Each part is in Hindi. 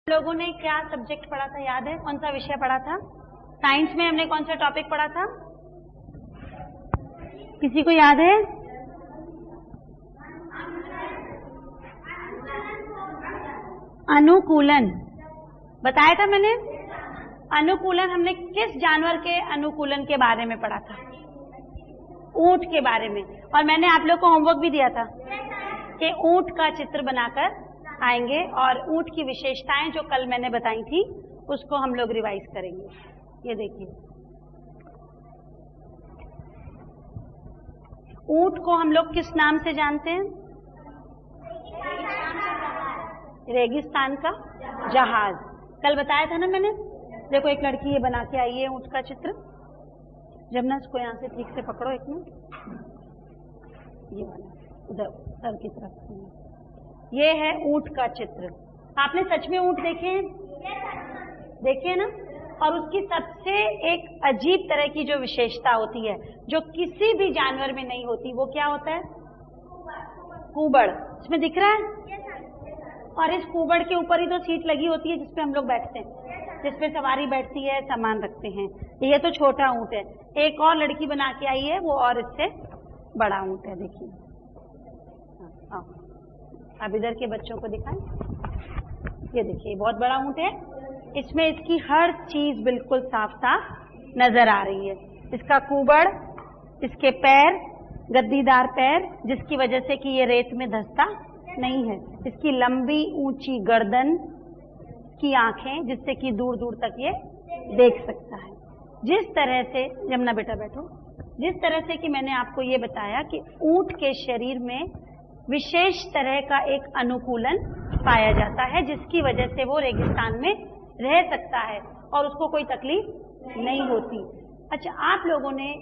लोगों ने क्या सब्जेक्ट पढ़ा था, याद है? कौन सा विषय पढ़ा था? साइंस में हमने कौन सा टॉपिक पढ़ा था? किसी को याद है? अनुकूलन बताया था मैंने। अनुकूलन हमने किस जानवर के अनुकूलन के बारे में पढ़ा था? ऊंट के बारे में। और मैंने आप लोग को होमवर्क भी दिया था कि ऊंट का चित्र बनाकर आएंगे और ऊंट की विशेषताएं जो कल मैंने बताई थी उसको हम लोग रिवाइज करेंगे। ये देखिए, ऊंट को हम लोग किस नाम से जानते हैं? रेगिस्तान का जहाज। कल बताया था ना मैंने। देखो, एक लड़की ये बना के आई है ऊंट का चित्र। जमुना, इसको यहाँ से ठीक से पकड़ो एक मिनट। ये वाला उधर सर की तरफ। ये है ऊंट का चित्र। आपने सच में ऊंट देखे हैं? देखे ना? और उसकी सबसे एक अजीब तरह की जो विशेषता होती है जो किसी भी जानवर में नहीं होती, वो क्या होता है? कूबड़। इसमें दिख रहा है? और इस कूबड़ के ऊपर ही तो सीट लगी होती है जिसपे हम लोग बैठते हैं, जिसपे सवारी बैठती है, सामान रखते हैं। ये तो छोटा ऊंट है। एक और लड़की बना के आई है, वो और इससे बड़ा ऊंट है। देखिए, अब इधर के बच्चों को दिखाएं। ये देखिए, बहुत बड़ा ऊंट है। इसमें इसकी हर चीज बिल्कुल साफ साफ नजर आ रही है। इसका कूबड़, इसके पैर, गद्दीदार पैर, जिसकी वजह से कि ये रेत में धंसता नहीं है। इसकी लंबी ऊंची गर्दन की आंखें, जिससे कि दूर दूर तक ये देख सकता है। जिस तरह से, जमुना बेटा बैठो, जिस तरह से कि मैंने आपको ये बताया कि ऊंट के शरीर में विशेष तरह का एक अनुकूलन पाया जाता है जिसकी वजह से वो रेगिस्तान में रह सकता है और उसको कोई तकलीफ नहीं होती। अच्छा, आप लोगों ने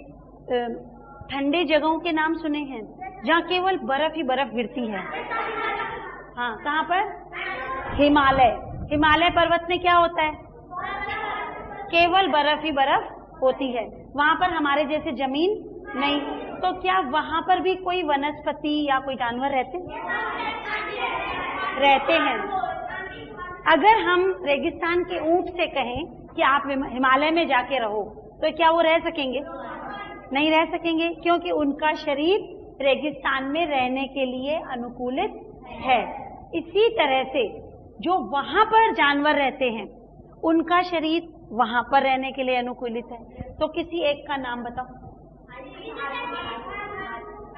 ठंडी जगहों के नाम सुने हैं जहाँ केवल बर्फ ही बर्फ गिरती है? हाँ, कहाँ पर? हिमालय। हिमालय पर्वत में क्या होता है? केवल बर्फ ही बर्फ होती है। वहां पर हमारे जैसे जमीन नहीं। तो क्या वहां पर भी कोई वनस्पति या कोई जानवर रहते हैं? अगर हम रेगिस्तान के ऊंट से कहें कि आप हिमालय में जाके रहो, तो क्या वो रह सकेंगे? नहीं रह सकेंगे, क्योंकि उनका शरीर रेगिस्तान में रहने के लिए अनुकूलित है। इसी तरह से जो वहां पर जानवर रहते हैं उनका शरीर वहां पर रहने के लिए अनुकूलित है। तो किसी एक का नाम बताओ।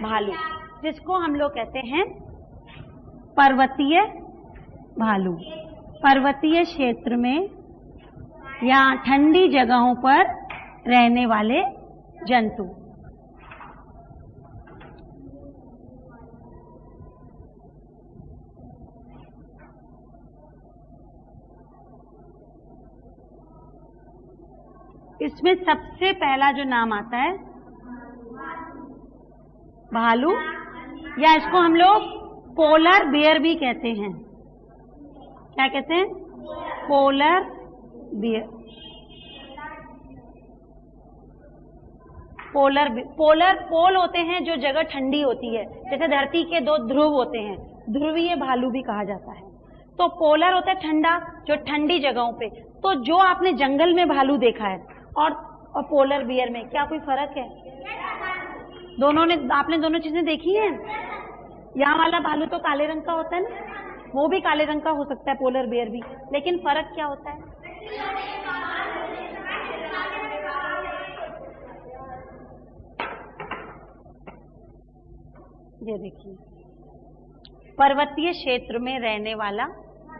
भालू, जिसको हम लोग कहते हैं पर्वतीय भालू। पर्वतीय क्षेत्र में या ठंडी जगहों पर रहने वाले जंतु। इसमें सबसे पहला जो नाम आता है भालू, या इसको हम लोग पोलर बियर भी कहते हैं। क्या कहते हैं? Polar bear. पोल होते हैं जो जगह ठंडी होती है, जैसे धरती के दो ध्रुव होते हैं, ध्रुवीय भालू भी कहा जाता है। तो पोलर होता है ठंडा, जो ठंडी जगहों पे। तो जो आपने जंगल में भालू देखा है और पोलर बियर में क्या कोई फर्क है? दोनों ने, आपने दोनों चीजें देखी हैं। यहाँ वाला भालू तो काले रंग का होता है ना, वो भी काले रंग का हो सकता है, पोलर बियर भी। लेकिन फर्क क्या होता है? ये देखिए, पर्वतीय क्षेत्र में रहने वाला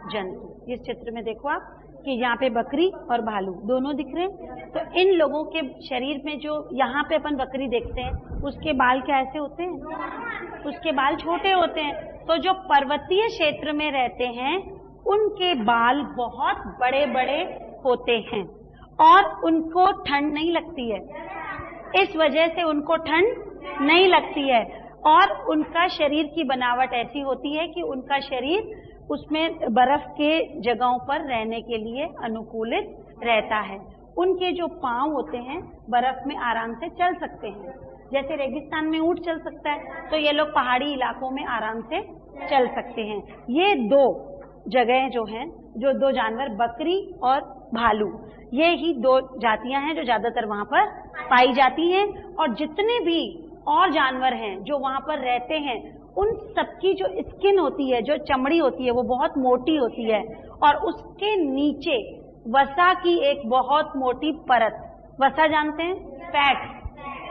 जंतु। इस चित्र में देखो आप कि यहाँ पे बकरी और भालू दोनों दिख रहे हैं। तो इन लोगों के शरीर में, जो यहाँ पे अपन बकरी देखते हैं, उसके बाल क्या ऐसे होते हैं? उसके बाल छोटे होते हैं। तो जो पर्वतीय क्षेत्र में रहते हैं उनके बाल बहुत बड़े बड़े होते हैं और उनको ठंड नहीं लगती है। इस वजह से उनको ठंड नहीं लगती है और उनका शरीर की बनावट ऐसी होती है कि उनका शरीर उसमें बर्फ के जगहों पर रहने के लिए अनुकूलित रहता है। उनके जो पांव होते हैं बर्फ में आराम से चल सकते हैं। जैसे रेगिस्तान में ऊंट चल सकता है, तो ये लोग पहाड़ी इलाकों में आराम से चल सकते हैं। ये दो जगहें जो हैं जो दो जानवर, बकरी और भालू, ये ही दो जातियां हैं जो ज्यादातर वहां पर पाई जाती हैं। और जितने भी और जानवर हैं जो वहां पर रहते हैं, उन सबकी जो स्किन होती है, जो चमड़ी होती है, वो बहुत मोटी होती है और उसके नीचे वसा की एक बहुत मोटी परत, वसा जानते हैं, फैट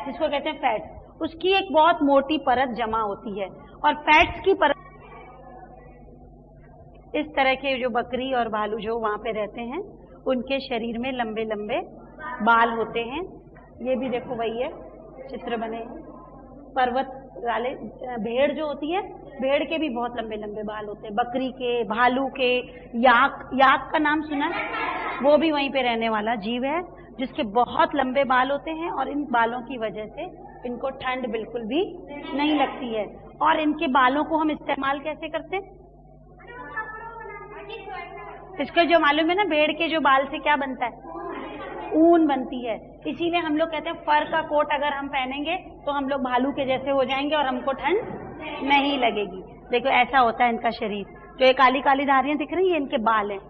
जिसको कहते हैं फैट, उसकी एक बहुत मोटी परत जमा होती है। और फैट्स की परत, इस तरह के जो बकरी और भालू जो वहां पे रहते हैं, उनके शरीर में लंबे लंबे बाल होते हैं। ये भी देखो वही है, चित्र बने हैं। पर्वत वाले भेड़ जो होती है, भेड़ के भी बहुत लंबे लंबे बाल होते हैं, बकरी के, भालू के, याक का नाम सुना है? वो भी वहीं पे रहने वाला जीव है जिसके बहुत लंबे बाल होते हैं और इन बालों की वजह से इनको ठंड बिल्कुल भी नहीं लगती है। और इनके बालों को हम इस्तेमाल कैसे करते हैं? इसको जो मालूम है ना, भेड़ के जो बाल से क्या बनता है? ऊन बनती है। इसीलिए हम लोग कहते हैं फर का कोट अगर हम पहनेंगे तो हम लोग भालू के जैसे हो जाएंगे और हमको ठंड नहीं लगेगी। देखो ऐसा होता है इनका शरीर। जो ये काली काली धारियां दिख रही है, इनके बाल हैं।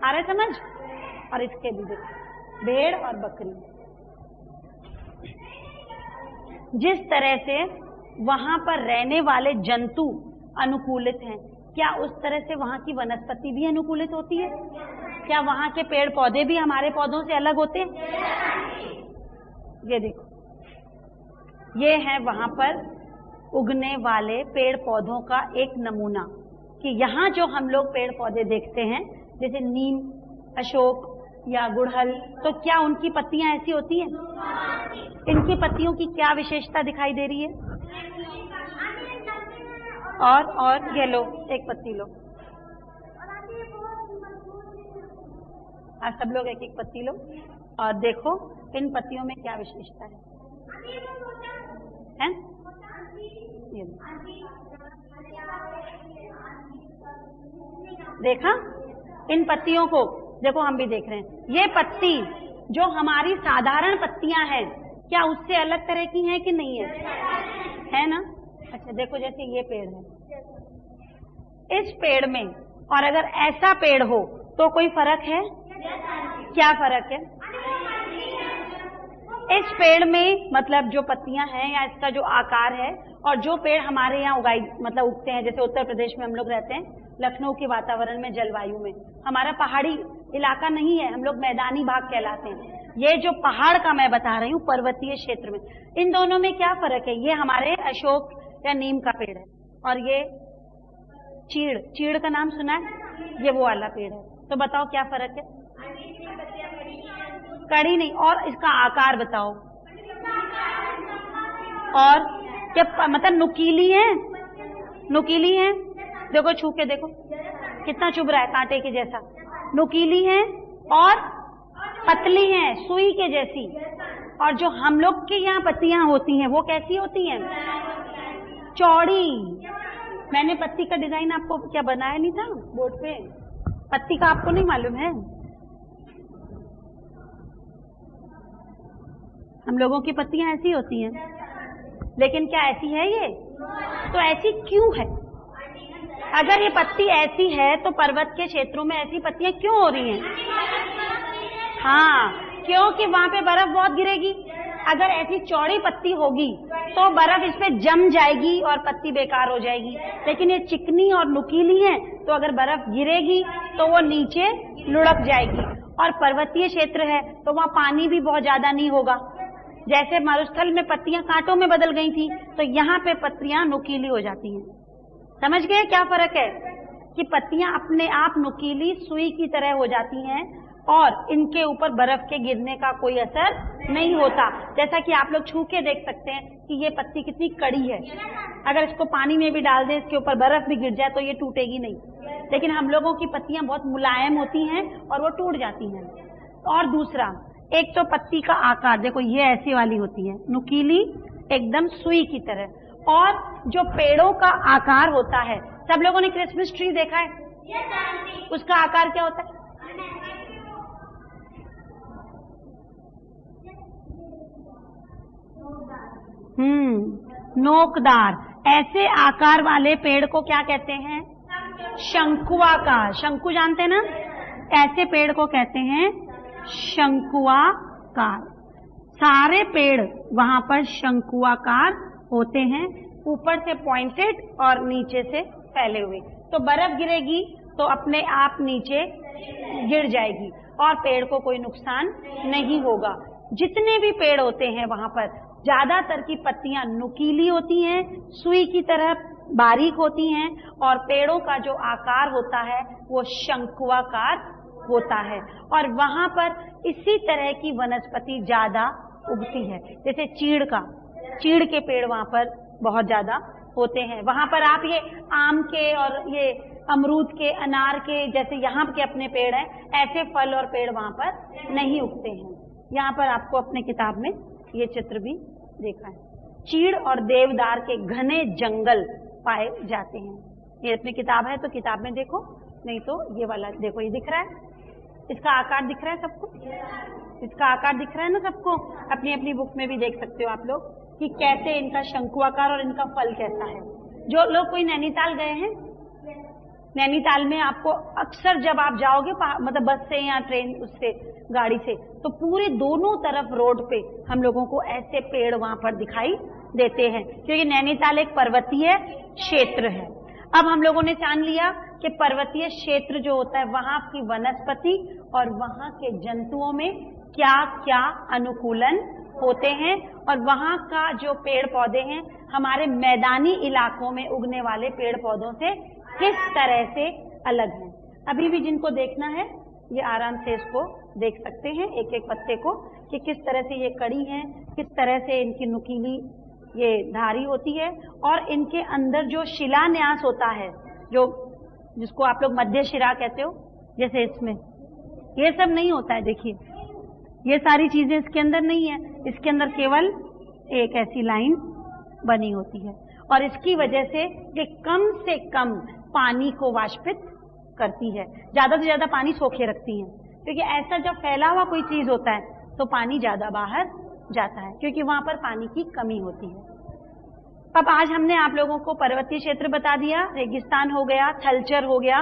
आ रहे समझ? और इसके भी देखो, भेड़ और बकरी, जिस तरह से वहां पर रहने वाले जंतु अनुकूलित हैं, क्या उस तरह से वहां की वनस्पति भी अनुकूलित होती है? क्या वहां के पेड़ पौधे भी हमारे पौधों से अलग होते हैं? ये देखो, ये है वहां पर उगने वाले पेड़ पौधों का एक नमूना कि यहाँ जो हम लोग पेड़ पौधे देखते हैं, जैसे नीम, अशोक या गुड़हल, तो क्या उनकी पत्तियां ऐसी होती हैं? इनकी पत्तियों की क्या विशेषता दिखाई दे रही है? और ये लो, एक पत्ती लो, सब लोग एक एक पत्ती लो और देखो इन पत्तियों में क्या विशेषता है? ये देखा इन पत्तियों को? देखो हम भी देख रहे हैं। ये पत्ती जो हमारी साधारण पत्तियां हैं, क्या उससे अलग तरह की हैं कि नहीं है ना? अच्छा देखो, जैसे ये पेड़ है, इस पेड़ में और अगर ऐसा पेड़ हो तो कोई फर्क है? क्या फर्क है? इस पेड़ में मतलब जो पत्तियां हैं या इसका जो आकार है, और जो पेड़ हमारे यहाँ उगते हैं, जैसे उत्तर प्रदेश में हम लोग रहते हैं, लखनऊ के वातावरण में, जलवायु में, हमारा पहाड़ी इलाका नहीं है, हम लोग मैदानी भाग कहलाते हैं। ये जो पहाड़ का मैं बता रही हूँ, पर्वतीय क्षेत्र में, इन दोनों में क्या फर्क है? ये हमारे अशोक या नीम का पेड़ है और ये चीड़ का नाम सुना है? ये वो वाला पेड़ है। तो बताओ क्या फर्क है? कड़ी नहीं, और इसका आकार बताओ। और क्या मतलब नुकीली है? नुकीली है, देखो छू के देखो कितना चुभ रहा है, कांटे के जैसा। नुकीली है और पतली है, सुई के जैसी। और जो हम लोग के यहाँ पत्तियां होती हैं वो कैसी होती हैं? चौड़ी। मैंने पत्ती का डिजाइन आपको क्या बनाया नहीं था बोर्ड पे? पत्ती का आपको नहीं मालूम है? हम लोगों की पत्तियां ऐसी होती हैं, लेकिन क्या ऐसी है ये? तो ऐसी क्यों है? अगर ये पत्ती ऐसी है तो पर्वत के क्षेत्रों में ऐसी पत्तियां क्यों हो रही हैं? हाँ, क्योंकि वहां पे बर्फ बहुत गिरेगी। अगर ऐसी चौड़ी पत्ती होगी तो बर्फ इस पे जम जाएगी और पत्ती बेकार हो जाएगी। लेकिन ये चिकनी और नुकीली है, तो अगर बर्फ गिरेगी तो वो नीचे लुढ़क जाएगी। और पर्वतीय क्षेत्र है तो वहाँ पानी भी बहुत ज्यादा नहीं होगा। जैसे मरुस्थल में पत्तियां कांटों में बदल गई थी, तो यहाँ पे पत्तियां नुकीली हो जाती हैं। समझ गए क्या फर्क है? कि पत्तियां अपने आप नुकीली सुई की तरह हो जाती हैं और इनके ऊपर बर्फ के गिरने का कोई असर नहीं होता। जैसा कि आप लोग छू के देख सकते हैं कि ये पत्ती कितनी कड़ी है। अगर इसको पानी में भी डाल दें, इसके ऊपर बर्फ भी गिर जाए तो ये टूटेगी नहीं। लेकिन हम लोगों की पत्तियां बहुत मुलायम होती हैं और वो टूट जाती हैं। और दूसरा, एक तो पत्ती का आकार देखो, ये ऐसी वाली होती है, नुकीली एकदम सुई की तरह। और जो पेड़ों का आकार होता है, सब लोगों ने क्रिसमस ट्री देखा है? उसका आकार क्या होता है? नोकदार। ऐसे आकार वाले पेड़ को क्या कहते हैं? शंकुआकार। शंकु जानते हैं ना, ऐसे पेड़ को कहते हैं शंकुआकार। सारे पेड़ वहां पर शंकुआकार होते हैं, ऊपर से पॉइंटेड और नीचे से फैले हुए। तो बर्फ गिरेगी तो अपने आप नीचे गिर जाएगी और पेड़ को कोई नुकसान नहीं होगा। जितने भी पेड़ होते हैं वहां पर ज्यादातर की पत्तियां नुकीली होती हैं, सुई की तरह बारीक होती हैं, और पेड़ों का जो आकार होता है वो शंकुआकार होता है। और वहां पर इसी तरह की वनस्पति ज्यादा उगती है। जैसे चीड़ के पेड़ वहां पर बहुत ज्यादा होते हैं। वहां पर आप ये आम के और ये अमरूद के, अनार के, जैसे यहाँ के अपने पेड़ हैं, ऐसे फल और पेड़ वहां पर नहीं उगते हैं। यहाँ पर आपको अपने किताब में ये चित्र भी देखा है। चीड़ और देवदार के घने जंगल पाए जाते हैं। ये अपनी किताब है तो किताब में देखो, नहीं तो ये वाला देखो, ये दिख रहा है, इसका आकार दिख रहा है सबको, इसका आकार दिख रहा है ना सबको। अपनी अपनी बुक में भी देख सकते हो आप लोग कि कैसे इनका शंकुआकार और इनका फल कैसा है। जो लोग कोई नैनीताल गए हैं, नैनीताल में आपको अक्सर जब आप जाओगे मतलब बस से या ट्रेन उससे गाड़ी से, तो पूरे दोनों तरफ रोड पे हम लोगों को ऐसे पेड़ वहां पर दिखाई देते हैं, क्योंकि नैनीताल एक पर्वतीय क्षेत्र है। अब हम लोगों ने जान लिया कि पर्वतीय क्षेत्र जो होता है वहां की वनस्पति और वहां के जंतुओं में क्या क्या अनुकूलन होते हैं, और वहां का जो पेड़ पौधे हैं हमारे मैदानी इलाकों में उगने वाले पेड़ पौधों से किस तरह से अलग हैं। अभी भी जिनको देखना है ये आराम से इसको देख सकते हैं, एक एक पत्ते को, कि किस तरह से ये कड़ी हैं, किस तरह से इनकी नुकीली ये धारी होती है, और इनके अंदर जो शिलान्यास होता है, जो जिसको आप लोग मध्य शिरा कहते हो, जैसे इसमें ये सब नहीं होता है। देखिए ये सारी चीजें इसके अंदर नहीं है, इसके अंदर केवल एक ऐसी लाइन बनी होती है, और इसकी वजह से कम पानी को वाष्पित करती है, ज्यादा से ज्यादा पानी सोखे रखती है, क्योंकि ऐसा जब फैला हुआ कोई चीज होता है तो पानी ज्यादा बाहर जाता है, क्योंकि वहां पर पानी की कमी होती है। अब आज हमने आप लोगों को पर्वतीय क्षेत्र बता दिया, रेगिस्तान हो गया, थलचर हो गया,